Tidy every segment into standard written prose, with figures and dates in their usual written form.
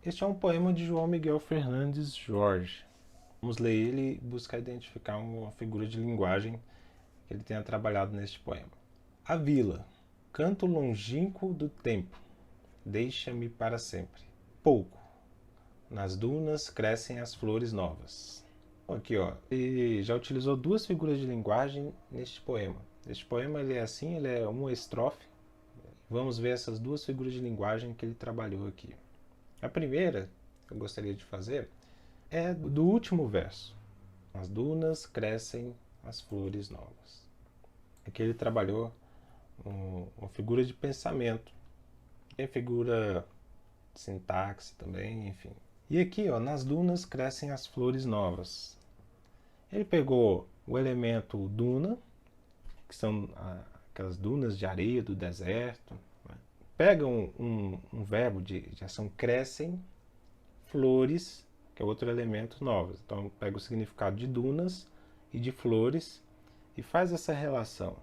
Este é um poema de João Miguel Fernandes Jorge. Vamos ler ele e buscar identificar uma figura de linguagem que ele tenha trabalhado neste poema. A vila, canto longínquo do tempo, deixa-me para sempre. Pouco, nas dunas crescem as flores novas. Aqui, ó, ele já utilizou duas figuras de linguagem neste poema. Este poema ele é assim, ele é uma estrofe. Vamos ver essas duas figuras de linguagem que ele trabalhou aqui. A primeira que eu gostaria de fazer é do último verso. Nas dunas crescem as flores novas. Aqui ele trabalhou uma figura de pensamento. Tem figura de sintaxe também, enfim. E aqui, ó, nas dunas crescem as flores novas. Ele pegou o elemento duna, que são aquelas dunas de areia do deserto. Né? Pega um verbo de ação crescem, flores, que é outro elemento novo. Então pega o significado de dunas e de flores e faz essa relação.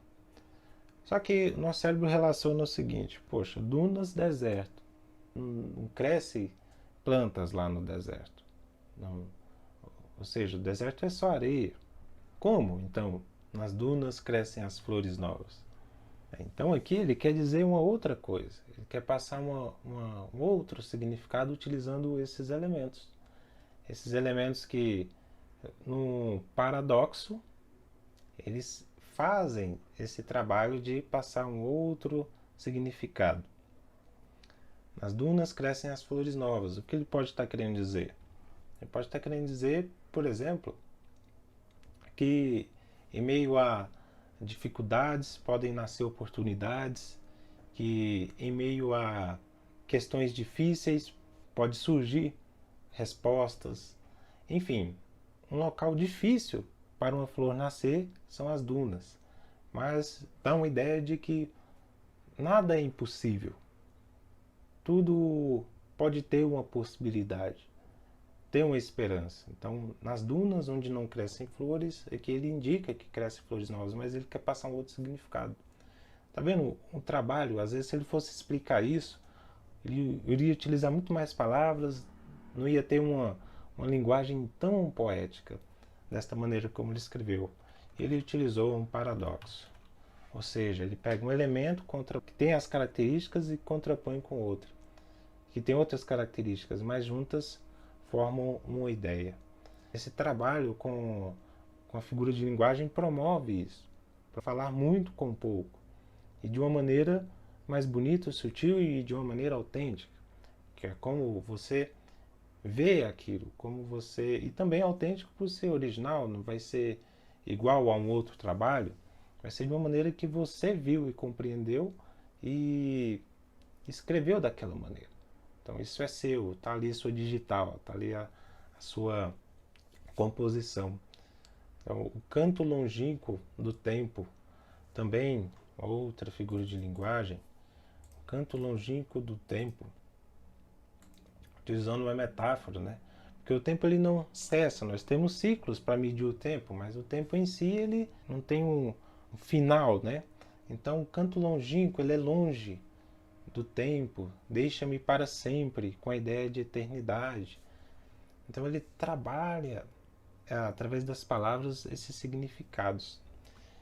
Só que nosso cérebro relaciona o seguinte: poxa, dunas, deserto. Não cresce plantas lá no deserto. Não. Ou seja, o deserto é só areia. Como, então, nas dunas crescem as flores novas? Então aqui ele quer dizer uma outra coisa. Ele quer passar um outro significado utilizando esses elementos. Esses elementos que, no paradoxo, eles fazem esse trabalho de passar um outro significado. Nas dunas crescem as flores novas. O que ele pode estar querendo dizer? Ele pode estar querendo dizer, por exemplo, que em meio a dificuldades podem nascer oportunidades, que em meio a questões difíceis pode surgir respostas. Enfim, um local difícil para uma flor nascer são as dunas, mas dá uma ideia de que nada é impossível. Tudo pode ter uma possibilidade, ter uma esperança. Então, nas dunas onde não crescem flores, é que ele indica que crescem flores novas, mas ele quer passar um outro significado. Tá vendo? Um trabalho, às vezes, se ele fosse explicar isso, ele iria utilizar muito mais palavras, não ia ter uma linguagem tão poética, desta maneira como ele escreveu. Ele utilizou um paradoxo. Ou seja, ele pega um elemento que tem as características e contrapõe com outro, que tem outras características, mas juntas formam uma ideia. Esse trabalho com a figura de linguagem promove isso, para falar muito com pouco, e de uma maneira mais bonita, sutil e de uma maneira autêntica, que é como você vê aquilo, como você... E também autêntico por ser original, não vai ser igual a um outro trabalho, vai ser de uma maneira que você viu e compreendeu e escreveu daquela maneira. Então isso é seu, está ali a sua digital, está ali a sua composição. Então, o canto longínquo do tempo, também outra figura de linguagem, o canto longínquo do tempo, utilizando uma metáfora, né? Porque o tempo ele não cessa, nós temos ciclos para medir o tempo, mas o tempo em si ele não tem um final, né? Então o canto longínquo ele é longe do tempo, deixa-me para sempre, com a ideia de eternidade. Então ele trabalha através das palavras esses significados.